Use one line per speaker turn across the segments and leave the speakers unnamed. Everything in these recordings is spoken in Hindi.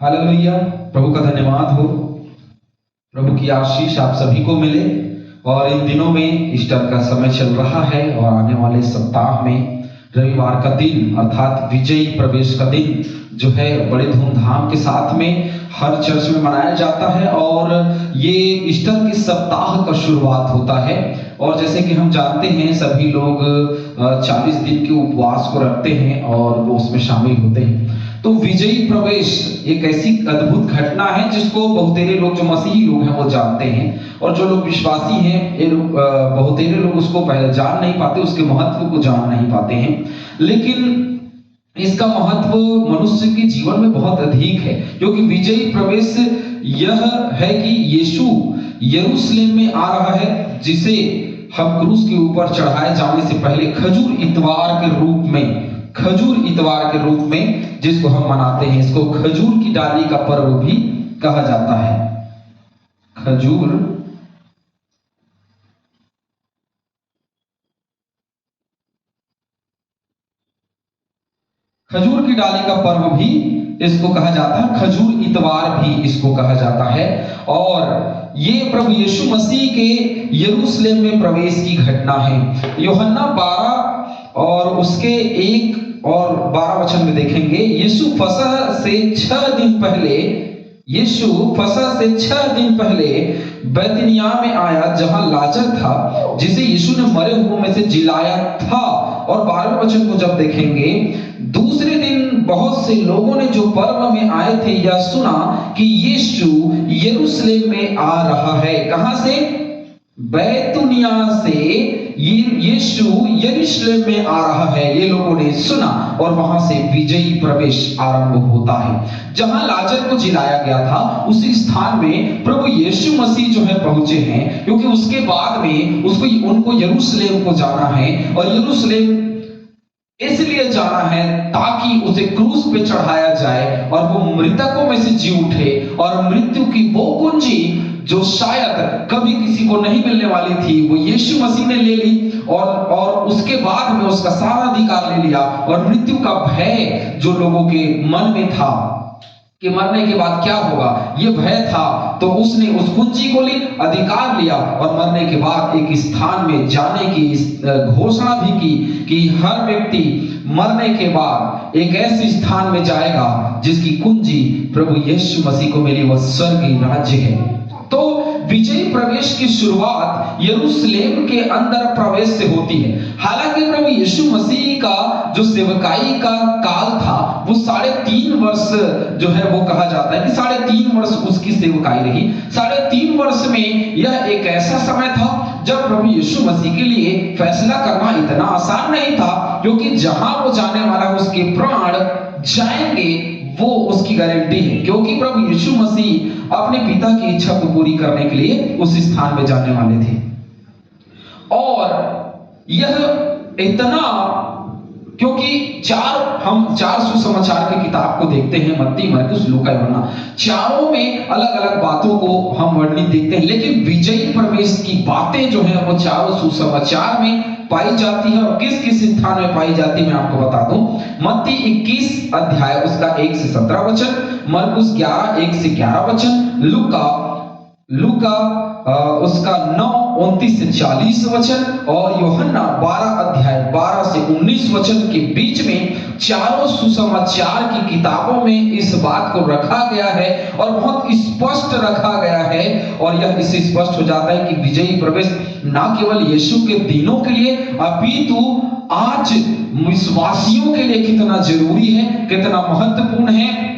हालेलुया। प्रभु का धन्यवाद हो। प्रभु की आशीष आप सभी को मिले। और इन दिनों में ईस्टर का समय चल रहा है और आने वाले सप्ताह में रविवार का दिन अर्थात विजयी प्रवेश का दिन जो है बड़े धूमधाम के साथ में हर चर्च में मनाया जाता है। और ये ईस्टर के सप्ताह का शुरुआत होता है। और जैसे कि हम जानते हैं सभी लोग 40 दिन के उपवास को रखते हैं और वो उसमें शामिल होते हैं। तो विजयी प्रवेश एक ऐसी अद्भुत घटना है जिसको बहुतेरे लोग जो मसीही लोग हैं वो जानते हैं, और जो लोग विश्वासी हैं बहुतेरे लोग उसको पहले जान नहीं पाते, उसके महत्व को जान नहीं पाते हैं। लेकिन इसका महत्व मनुष्य के जीवन में बहुत अधिक है, क्योंकि विजयी प्रवेश यह है कि यीशु यरूशलेम में आ रहा है, जिसे हम क्रूस के ऊपर चढ़ाए जाने से पहले खजूर इतवार के रूप में जिसको हम मनाते हैं, इसको खजूर की डाली का पर्व भी कहा जाता है। खजूर की डाली का पर्व भी इसको कहा जाता है, खजूर इतवार भी इसको कहा जाता है। और ये प्रभु यीशु मसीह के यरूशलेम में प्रवेश की घटना है। यूहन्ना 12 और उसके 1 और 12 वचन में देखेंगे, यीशु फसह से 6 दिन पहले बैतनिय्याह में आया, जहां लाजर था जिसे यीशु ने मरे हुओं में से जिलाया था। और 12वें वचन को जब देखेंगे, दूसरे दिन बहुत से लोगों ने जो पर्व में आए थे यह सुना कि यीशु यरूशलेम में आ रहा है। कहां से? बैतनिय्याह से यीशु यरूशलेम में आ रहा है, ये लोगों ने सुना और वहां से विजयी प्रवेश आरंभ होता है। जहां लाजर को जिलाया गया था उसी स्थान में प्रभु यीशु मसीह जो है पहुंचे हैं, क्योंकि उसके बाद में उनको यरूशलेम को जाना है। और यरूशलेम इसलिए जाना है ताकि उसे क्रूस पे चढ़ाया जाए और वो मृतकों में से जी उठे, और मृत्यु की वो कुंजी जो शायद कभी किसी को नहीं मिलने वाली थी वो यीशु मसीह ने ले ली, और उसके बाद में उसका सारा अधिकार ले लिया। और मृत्यु का भय जो लोगों के मन में था कि मरने के बाद क्या होगा, ये भय था, तो उसने उस कुंजी को ली, अधिकार लिया और मरने के बाद एक स्थान में जाने की घोषणा भी की कि हर व्यक्ति मरने के बाद एक ऐसे स्थान में जाएगा जिसकी कुंजी प्रभु यीशु मसीह को मिली, वह स्वर्गीय राज्य है। तो विजयी प्रवेश की शुरुआत यरूशलेम के अंदर प्रवेश से होती है। हालांकि प्रभु यीशु मसीह का जो सेवकाई का काल था वो 3.5 वर्ष जो है वो कहा जाता है कि 3.5 वर्ष उसकी सेवकाई रही। 3.5 वर्ष में यह एक ऐसा समय था जब प्रभु यीशु मसीह के लिए फैसला करना इतना आसान नहीं था, क्योंकि जहां वो जाने वाला है उसके प्राण जाएंगे, वो उसकी गारंटी है, क्योंकि प्रभु यीशु मसीह अपने पिता की इच्छा को पूरी करने के लिए उस स्थान में जाने वाले थे। और यह इतना, क्योंकि हम 4 सुसमाचार की किताब को देखते हैं, मत्ती, मरकुस, लूका, यूहन्ना, चारों में अलग अलग बातों को हम वर्णित देखते हैं, लेकिन विजयी प्रवेश की बातें जो है वो चारों सुसमाचार में पाई जाती है। और किस किस स्थान में पाई जाती है मैं आपको बता दूं। मत्ती 21 अध्याय उसका 1 से 17 वचन, मरकुस 11 1 से 11 वचन, लूका उसका 9 29 से 40 वचन, और यूहन्ना 12 अध्याय 12 से 19 वचन के बीच में चारों सुसमाचार की किताबों में इस बात को रखा गया है और बहुत स्पष्ट रखा गया है। और यह इससे स्पष्ट हो जाता है कि विजयी प्रवेश ना केवल यीशु के दिनों के लिए अपितु आज विश्वासियों के लिए कितना जरूरी है, कितना महत्वपूर्ण है।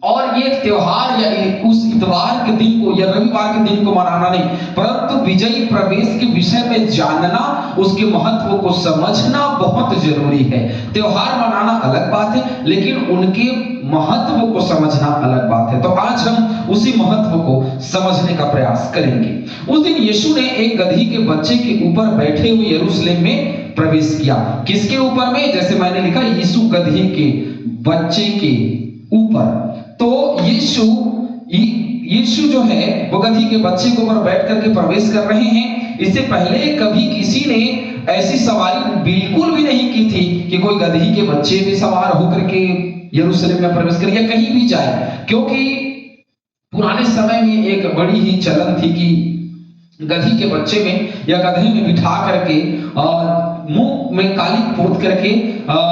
और ये त्योहार या उस इतवार के दिन को या रविवार के दिन को मनाना नहीं, परंतु विजयी प्रवेश के विषय में जानना, उसके महत्व को समझना बहुत जरूरी है। त्योहार मनाना अलग बात है, लेकिन उनके महत्व को समझना अलग बात है। तो आज हम उसी महत्व को समझने का प्रयास करेंगे। उस दिन यीशु ने एक गधी के बच्चे के ऊपर बैठे हुए यरूशलेम में प्रवेश किया। किसके ऊपर में? जैसे मैंने लिखा, यीशु गधी के बच्चे के ऊपर। तो यीशु जो है वो गधी के बच्चे के ऊपर बैठ करके प्रवेश कर रहे हैं। इससे पहले कभी किसी ने ऐसी सवारी बिल्कुल भी नहीं की थी कि कोई गधी के बच्चे पे सवार होकर के यरूशलेम में प्रवेश करे या कहीं भी जाए, क्योंकि पुराने समय में एक बड़ी ही चलन थी कि गधी के बच्चे में या गधे में बिठा करके मुंह में काली पोत करके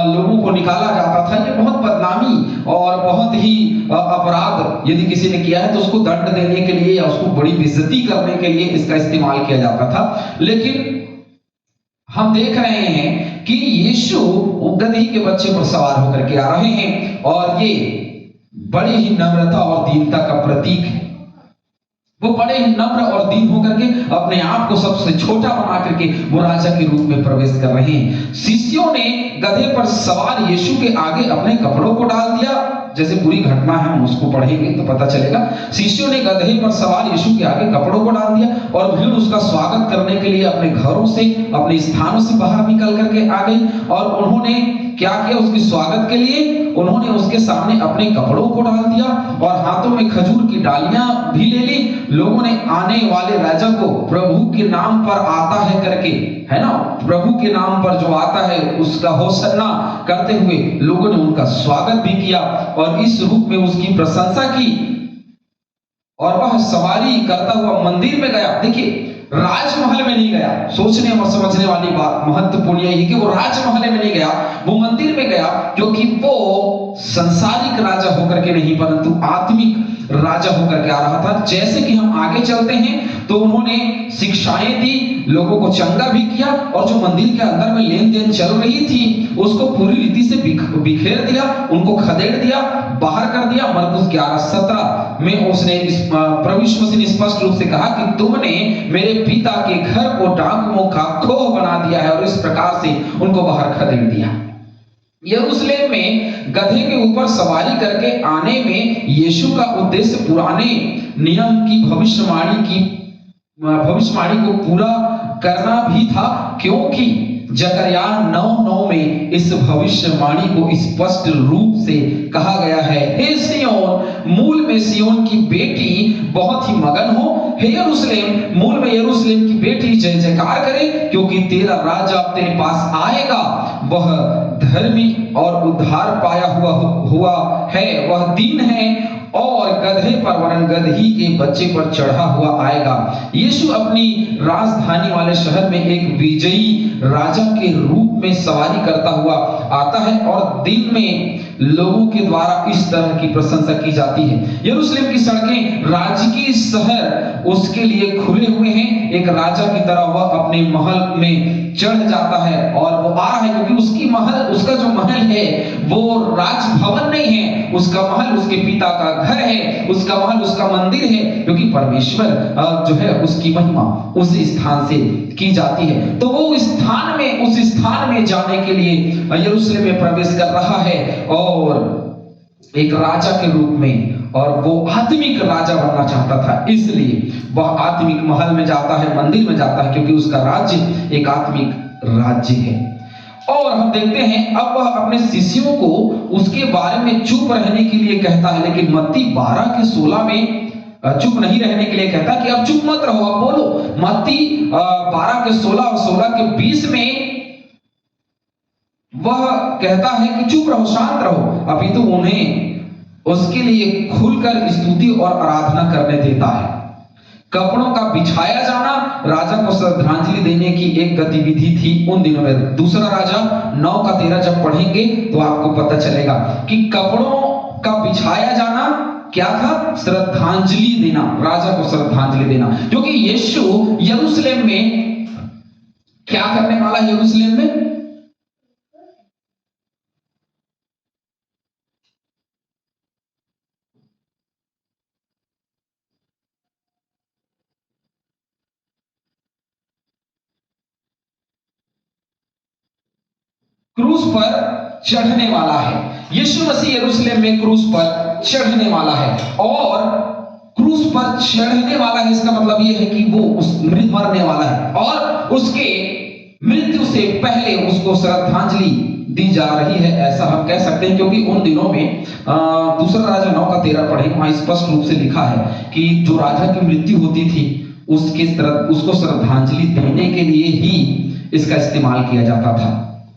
लोगों को निकाला जाता था। ये बहुत बदनामी और बहुत ही अपराध यदि किसी ने किया है तो उसको दंड देने के लिए या उसको बड़ी बेइज्जती करने के लिए इसका इस्तेमाल किया जाता था। लेकिन हम देख रहे हैं कि यीशु गधी के बच्चे पर सवार होकर के आ रहे हैं और ये बड़ी ही नम्रता और दीनता का प्रतीक है। वो बड़े ही नम्र और दीन होकर के अपने आप को सबसे छोटा बना करके वो राजा के रूप में प्रवेश कर रहे हैं। शिष्यों ने गधे पर सवार यीशु के आगे अपने कपड़ों को डाल दिया। जैसे पूरी घटना है, हम उसको पढ़ेंगे तो पता चलेगा। शिष्यों ने गधे पर सवार यीशु के आगे कपड़ों को डाल दिया और भीड़ उसका स्वागत करने के लिए अपने घरों से, अपने स्थानों से बाहर निकल करके आ गई। और उन्होंने क्या किया? उसके स्वागत के लिए उन्होंने उसके सामने अपने कपड़ों को डाल दिया और हाथों में खजूर की डालियां भी ले ली। लोगों ने आने वाले राजा को प्रभु के नाम पर आता है करके, है ना, प्रभु के नाम पर जो आता है उसका होसन्ना करते हुए लोगों ने उनका स्वागत भी किया और इस रूप में उसकी प्रशंसा की। और वह सवारी करता हुआ मंदिर में गया। देखिए, राजमहल में नहीं गया। सोचने और समझने वाली बात महत्वपूर्ण यही है कि वो राजमहल में नहीं गया, वो मंदिर में गया, क्योंकि वो संसारिक राजा होकर के नहीं परंतु आत्मिक राजा होकर के आ रहा था। जैसे कि हम आगे चलते हैं तो उन्होंने शिक्षाएं दी, लोगों को चंगा भी किया और जो मंदिर के अंदर में लेन देन चल रही थी उसको पूरी रीति से बिखेर दिया, उनको खदेड़ दिया, बाहर कर दिया। मरकुस 11:17 में उसने प्रभु यीशु मसीह ने स्पष्ट रूप से कहा कि तुमने मेरे पिता के घर को डाकुओं का खोह बना दिया है, और इस प्रकार से उनको बाहर खदेड़ दिया। यरूशलेम में गधे के ऊपर सवारी करके आने में यीशु का उद्देश्य पुराने नियम की भविष्यवाणी को पूरा करना भी था, क्योंकि जकरिया 9:9 में इस भविष्यवाणी को स्पष्ट रूप से कहा गया है, हे सिय्योन, मूल में सिय्योन की बेटी बहुत ही मगन हो, हे यरूशलेम, मूल में यरूशलेम की बेटी जय जयकार करे, क्योंकि तेरा राजा तेरे पास आएगा, वह धर्मी और उद्धार पाया हुआ है, वह दीन है और गधे पर वरन गदही के बच्चे पर चढ़ा हुआ आएगा। यीशु अपनी राजधानी वाले शहर में एक विजयी राजा के रूप में सवारी करता हुआ आता है और दिन में लोगों के द्वारा इस तरह की प्रशंसा की जाती है। यरूशलेम की सड़कें, राजकीय शहर उसके लिए खुले हुए हैं। एक राजा की तरह वह अपने महल में चढ़ जाता है और वो आ रहा है, क्योंकि उसका जो महल है वो राजभवन नहीं है, उसका महल उसके पिता का घर है, उसका महल उसका मंदिर है, क्योंकि परमेश्वर जो है उसकी महिमा उस स्थान से की जाती है। तो वो उस स्थान में जाने के लिए यरूशलेम में प्रवेश कर रहा है और एक राजा के रूप में, और वो आत्मिक राजा बनना चाहता था, इसलिए वह आत्मिक महल में जाता है, मंदिर में जाता है, क्योंकि उसका राज्य एक आत्मिक राज्य है। और हम देखते हैं अब वह अपने शिष्यों को उसके बारे में चुप रहने के लिए कहता है, लेकिन मत्ती 12:16 में चुप नहीं रहने के लिए कहता कि अब चुप मत रहो, अब बोलो। मत्ती 12:16 और 16:20 में वह कहता है कि चुप रहो, शांत रहो, अभी तो उन्हें उसके लिए खुलकर स्तुति और आराधना करने देता है। कपड़ों का बिछाया जाना राजा को श्रद्धांजलि देने की एक गतिविधि थी उन दिनों में। दूसरा राजा 9:13 जब पढ़ेंगे तो आपको पता चलेगा कि कपड़ों का बिछाया जाना क्या था? श्रद्धांजलि देना, राजा को श्रद्धांजलि देना, क्योंकि यीशु यरूशलेम में क्या करने वाला है? यरूशलेम में क्रूस पर चढ़ने वाला है। यीशु मसीह यरूशलेम में क्रूस पर चढ़ने वाला है, और क्रूस पर चढ़ने वाला है इसका मतलब यह है कि वो मरने वाला है, और उसके मृत्यु से पहले उसको श्रद्धांजलि दी जा रही है, ऐसा हम कह सकते हैं। क्योंकि उन दिनों में दूसरा राजा 9:13 पढ़े, वहां स्पष्ट रूप से लिखा है कि जो राजा की मृत्यु होती थी उसको श्रद्धांजलि देने के लिए ही इसका इस्तेमाल किया जाता था।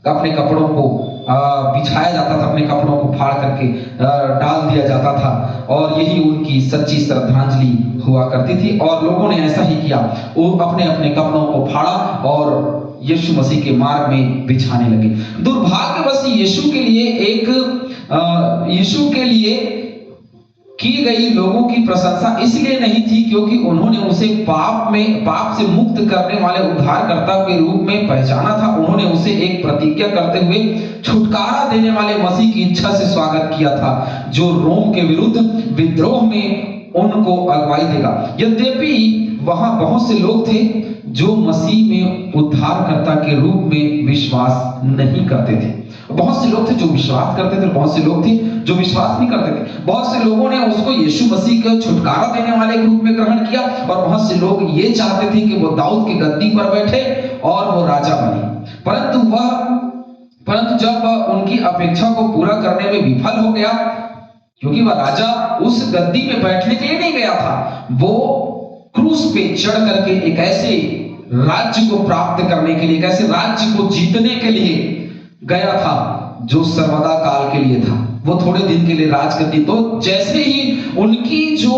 अपने कपड़ों को बिछाया जाता था, अपने कपड़ों को फाड़ करके डाल दिया जाता था, और यही उनकी सच्ची श्रद्धांजलि हुआ करती थी। और लोगों ने ऐसा ही किया, वो अपने अपने कपड़ों को फाड़ा और यीशु मसीह के मार्ग में बिछाने लगे। दुर्भाग्यवश यीशु के लिए की गई लोगों की प्रशंसा इसलिए नहीं थी क्योंकि उन्होंने उसे पाप से मुक्त करने वाले उद्धारकर्ता के रूप में पहचाना था। उन्होंने उसे एक प्रतिज्ञा करते हुए छुटकारा देने वाले मसीह की इच्छा से स्वागत किया था, जो रोम के विरुद्ध विद्रोह में उनको अगुवाई देगा। यद्यपि वहां बहुत से लोग थे जो मसीह में उद्धारकर्ता के रूप में विश्वास नहीं करते थे। बहुत से लोग थे जो विश्वास करते थे, बहुत से लोग थे जो विश्वास नहीं करते थे। बहुत से लोगों ने उसको यीशु मसीह को छुटकारा देने वाले के रूप में ग्रहण किया, और बहुत से लोग ये चाहते थे कि वो दाऊद की गद्दी पर बैठे और वो राजा बने। परंतु जब वह उनकी अपेक्षा को पूरा करने में विफल हो गया, क्योंकि वह राजा उस गद्दी में बैठने के लिए नहीं गया था, वो क्रूस पे चढ़ करके एक ऐसे राज्य को प्राप्त करने के लिए, एक ऐसे राज्य को जीतने के लिए गया था जो सर्वदा काल के लिए था। वो थोड़े दिन के लिए राज करती, तो जैसे ही उनकी जो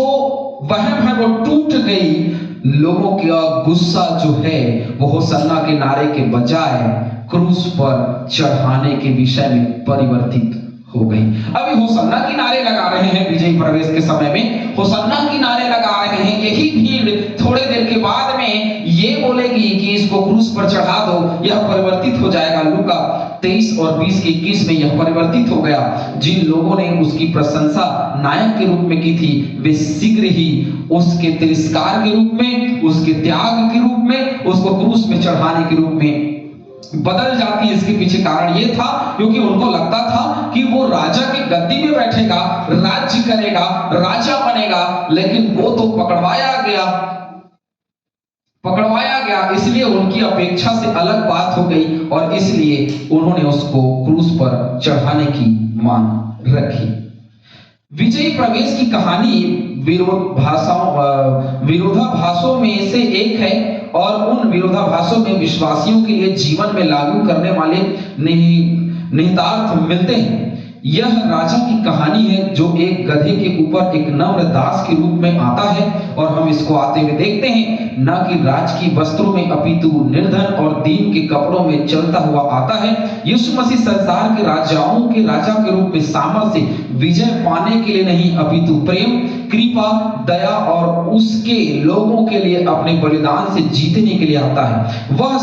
वहम है वो टूट गई, लोगों का गुस्सा जो है वो होसन्ना के नारे के बजाय क्रूस पर चढ़ाने के विषय में परिवर्तित हो गई। अभी होसन्ना की नारे लगा रहे हैं विजयी प्रवेश के समय में, होसन्ना की नारे लगा रहे हैं। यही भीड़ थोड़े देर के बाद में ये बोलेगी कि इसको क्रूस पर चढ़ा दो, यह परिवर्तित हो जाएगा। लूका 23 और 20 के 21 में यह परिवर्तित हो गया। जिन लोगों ने उसकी प्रशंसा नायक के रूप में की थी, वे शीघ्र ही उसके तिरस्कार के रूप में, उसके त्याग के रूप में, उसको क्रूस में चढ़ाने के रूप में बदल जाती है। इसके पीछे कारण यह था क्योंकि उनको लगता था कि वो राजा की गद्दी में बैठेगा, राज्य करेगा, राजा बनेगा, लेकिन वो तो पकड़वाया गया, इसलिए उनकी अपेक्षा से अलग बात हो गई, और इसलिए उन्होंने उसको क्रूस पर चढ़ाने की मांग रखी। विजयी प्रवेश की कहानी विरोधाभासों में से एक है, और उन विरोधाभासों में विश्वासियों के लिए जीवन में लागू करने वाले निहितार्थ मिलते हैं। यह राजा की कहानी है जो एक गधे के ऊपर एक नम्र दास के रूप में आता है, और हम इसको आते हुए देखते हैं, न कि राज की वस्त्रों में अपितु निर्धन और दीन के कपड़ों में चलता हुआ आता है। यीशु मसीह संसार के राजाओं के राजा के रूप में सामर्थ्य से विजय पाने के लिए नहीं, अपितु प्रेम, कृपा, दया और उसके लोगों के लिए अपने बलिदान से जीतने के लिए आता है। वह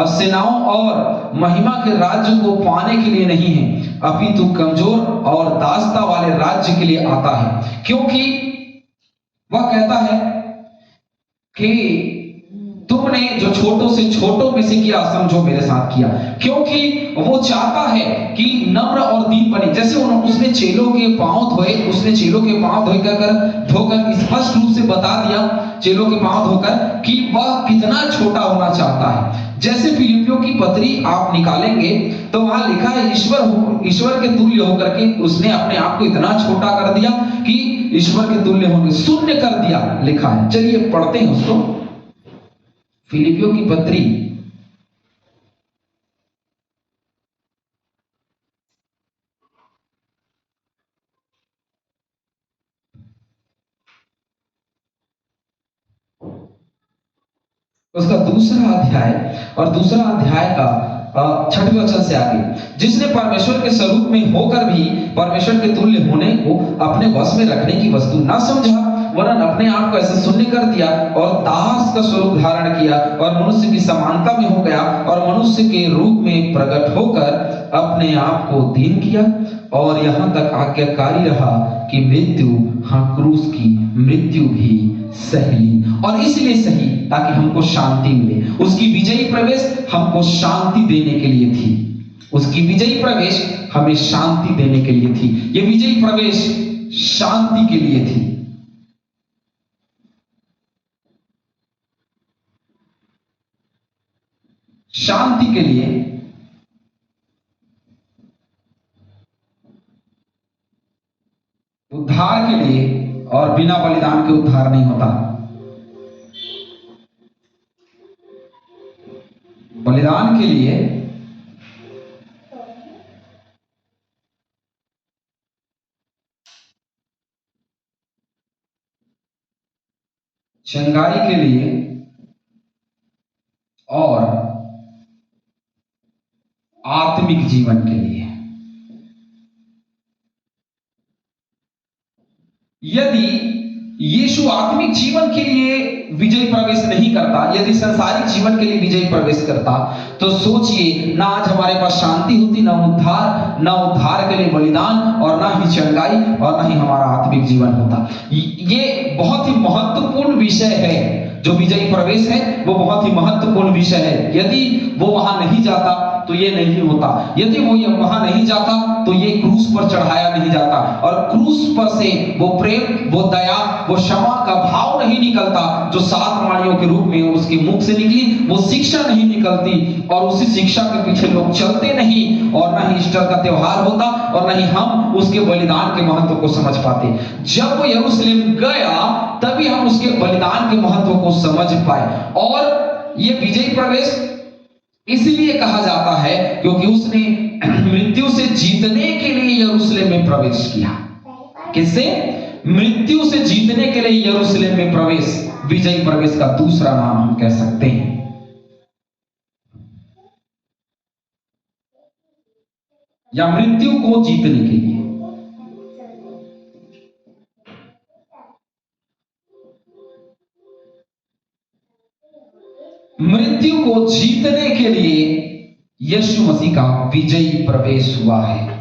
सेनाओं और महिमा के राज्य को पाने के लिए नहीं है, अपितु कमजोर और दासता वाले राज्य के लिए आता है। क्योंकि वह कहता है कि तुमने जो छोटों से छोटों में से किया, समझो मेरे साथ किया। क्योंकि वो चाहता है कि नम्र और दीन बने। जैसे उसने चेलों के पांव धोए, धोकर स्पष्ट रूप से बता दिया, चेलों के पांव धोकर, कि वह कितना छोटा होना चाहता है। जैसे फिलिपियों की पत्री आप निकालेंगे तो वहां लिखा है, ईश्वर के तुल्य होकर के उसने अपने आप को इतना छोटा कर दिया कि ईश्वर के तुल्य होने, शून्य कर दिया, लिखा है। चलिए पढ़ते हैं उसको। फिलिपियों की पत्री उसका दूसरा अध्याय, और दूसरा अध्याय का 6वें वचन से आगे, जिसने परमेश्वर के स्वरूप में होकर भी परमेश्वर के तुल्य होने को अपने वश में रखने की वस्तु न समझा, वरन अपने आप को ऐसे शून्य कर दिया और दास का स्वरूप धारण किया, और मनुष्य की समानता में हो गया, और मनुष्य के रूप में प्रकट होकर अपने आप को दीन किया, और यहाँ तक आज्ञाकारी रहा कि मृत्यु, हाँ क्रूस की मृत्यु भी सही, और इसलिए सही ताकि हमको शांति मिले। उसकी विजयी प्रवेश हमको शांति देने के लिए थी। उसकी विजयी प्रवेश हमें शांति देने के लिए थी। ये विजयी प्रवेश शांति के लिए थी। शांति के लिए, उद्धार के लिए, और बिना बलिदान के उद्धार नहीं होता। बलिदान के लिए चंगाई के लिए और आत्मिक जीवन के लिए। यदि यीशु आत्मिक जीवन के लिए विजय प्रवेश नहीं करता, यदि संसारिक जीवन के लिए विजय प्रवेश करता, तो सोचिए ना आज हमारे पास शांति होती, ना उद्धार के लिए बलिदान, और ना ही चंगाई, और ना ही हमारा आत्मिक जीवन होता। ये बहुत ही महत्वपूर्ण विषय है। जो विजयी प्रवेश है वो बहुत ही महत्वपूर्ण विषय है। यदि वो वहां नहीं जाता तो ये नहीं होता। यदि वो वहां नहीं जाता तो ये क्रूस पर चढ़ाया नहीं जाता, और क्रूस पर से वो प्रेम, वो दया, वो क्षमा का भाव नहीं निकलता जो 7 वाणियों के रूप में उसके मुख से निकली। वो शिक्षा नहीं निकलती, और उसी शिक्षा के पीछे लोग चलते नहीं, और ना ही ईस्टर का त्योहार होता, और ना ही हम उसके बलिदान के महत्व को समझ पाते। जब वो यरूशलेम गया तभी हम उसके बलिदान के महत्व को समझ पाए। और ये विजयी प्रवेश इसलिए कहा जाता है क्योंकि उसने मृत्यु से जीतने के लिए यरूशलेम में प्रवेश किया। किससे? मृत्यु से जीतने के लिए यरूशलेम में प्रवेश विजयी प्रवेश का दूसरा नाम हम कह सकते हैं। या मृत्यु को जीतने के लिए। मृत्यु को जीतने के लिए यीशु मसीह का विजयी प्रवेश हुआ है।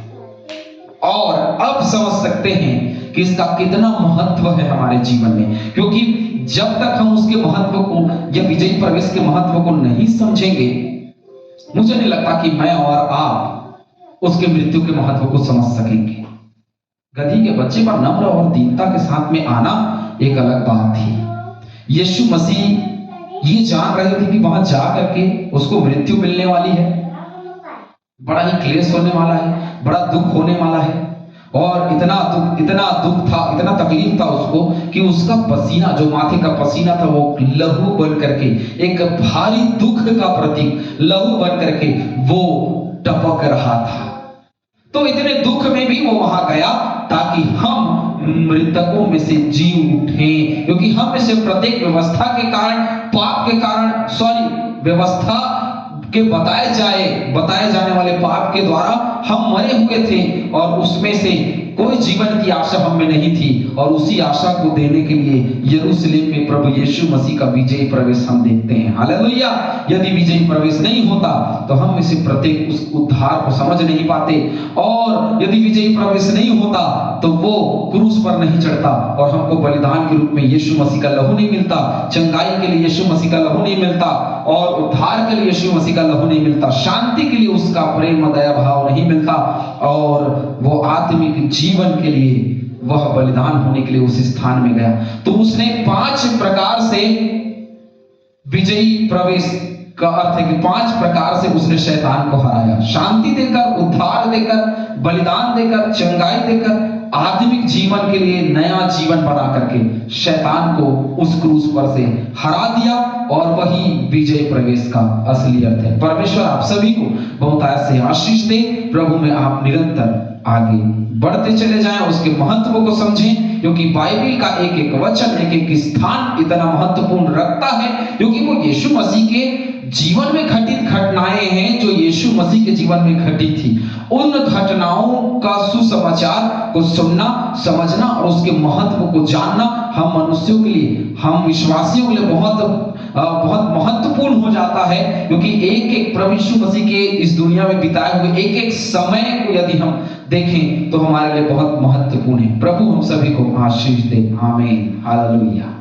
और अब समझ सकते हैं कि इसका कितना महत्व है हमारे जीवन में, क्योंकि जब तक हम उसके महत्व को या विजयी प्रवेश के महत्व को नहीं समझेंगे, मुझे नहीं लगता कि मैं और आप उसके मृत्यु के महत्व को समझ सकेंगे। गधी के बच्चे पर नम्र और दीनता के साथ में आना एक अलग बात थी। यीशु मसीह ये जान रहे थे कि वहां जा करके उसको मृत्यु मिलने वाली है, बड़ा ही क्लेश होने वाला है, बड़ा दुख होने वाला है, और इतना दुख था, इतना तकलीफ था उसको कि उसका पसीना, जो माथे का पसीना था, वो लहू बन करके, एक भारी दुख का प्रतीक लहू बन करके वो टपक रहा था। तो इतने दुख में भी वो वहां गया ताकि हम मृतकों में से जी उठे, क्योंकि हम में से प्रत्येक व्यवस्था के कारण, पाप के कारण, व्यवस्था के बताए जाने वाले पाप के द्वारा हम मरे हुए थे, और उसमें से कोई जीवन की आशा हम में नहीं थी। और उसी आशा को देने के लिए यरूशलेम में प्रभु यीशु मसीह का विजयी प्रवेश हम देखते हैं। हालेलुया। यदि विजयी प्रवेश नहीं होता तो हम में से प्रत्येक उस उद्धार को समझ नहीं पाते, और यदि विजयी प्रवेश नहीं होता तो वो क्रूस पर नहीं चढ़ता, और हमको बलिदान के रूप में यीशु मसीह का लहू नहीं मिलता, चंगाई के लिए यीशु मसीह का लहू नहीं मिलता, और उद्धार के लिए यीशु मसीह का लहू नहीं मिलता, शांति के लिए उसका प्रेम दया भाव नहीं मिलता, और वो आत्मिक जीवन के लिए वह बलिदान होने के लिए उस स्थान में गया। तो उसने 5 प्रकार से विजयी प्रवेश का अर्थ है कि 5 प्रकार से उसने शैतान को हराया। शांति देकर, उद्धार देकर, बलिदान देकर, चंगाई देकर, आत्मिक जीवन के लिए नया जीवन बना करके शैतान को उस क्रूस पर से हरा दिया, और वही विजय प्रवेश का असली अर्थ है। परमेश्वर आप सभी को बहुत से आशीष दे। प्रभु में आप निरंतर आगे बढ़ते चले जाएं, उसके महत्व को समझें, क्योंकि बाइबल का एक एक वचन, एक एक स्थान इतना महत्वपूर्ण रखता है, क्योंकि वो यीशु मसीह के जीवन में घटित घटनाएं हैं जो यीशु मसीह के जीवन में घटी थी। उन घटनाओं का सुसमाचार को सुनना, समझना और उसके महत्व को जानना हम मनुष्यों के लिए, हम विश्वासियों के लिए बहुत महत्वपूर्ण हो जाता है, क्योंकि एक एक प्रभु यीशु मसीह के इस दुनिया में बिताए हुए एक एक समय को यदि हम देखें तो हमारे लिए बहुत महत्वपूर्ण है। प्रभु हम सभी को आशीष दे। आमीन। हालेलुया।